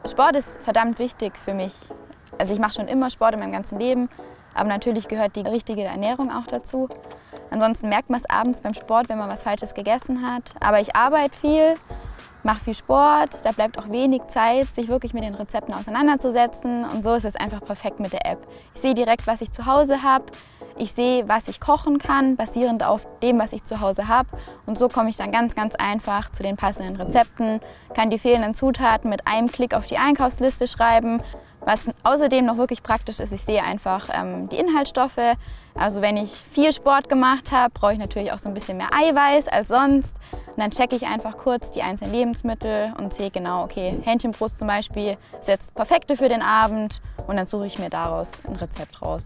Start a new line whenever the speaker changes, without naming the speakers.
Sport ist verdammt wichtig für mich. Also ich mache schon immer Sport in meinem ganzen Leben, aber natürlich gehört die richtige Ernährung auch dazu. Ansonsten merkt man es abends beim Sport, wenn man was Falsches gegessen hat. Aber ich arbeite viel, mache viel Sport, da bleibt auch wenig Zeit, sich wirklich mit den Rezepten auseinanderzusetzen. Und so ist es einfach perfekt mit der App. Ich sehe direkt, was ich zu Hause habe. Ich sehe, was ich kochen kann, basierend auf dem, was ich zu Hause habe. Und so komme ich dann ganz einfach zu den passenden Rezepten, kann die fehlenden Zutaten mit einem Klick auf die Einkaufsliste schreiben. Was außerdem noch wirklich praktisch ist, ich sehe einfach die Inhaltsstoffe. Also wenn ich viel Sport gemacht habe, brauche ich natürlich auch so ein bisschen mehr Eiweiß als sonst. Und dann checke ich einfach kurz die einzelnen Lebensmittel und sehe genau, okay, Hähnchenbrust zum Beispiel ist jetzt perfekte für den Abend. Und dann suche ich mir daraus ein Rezept raus.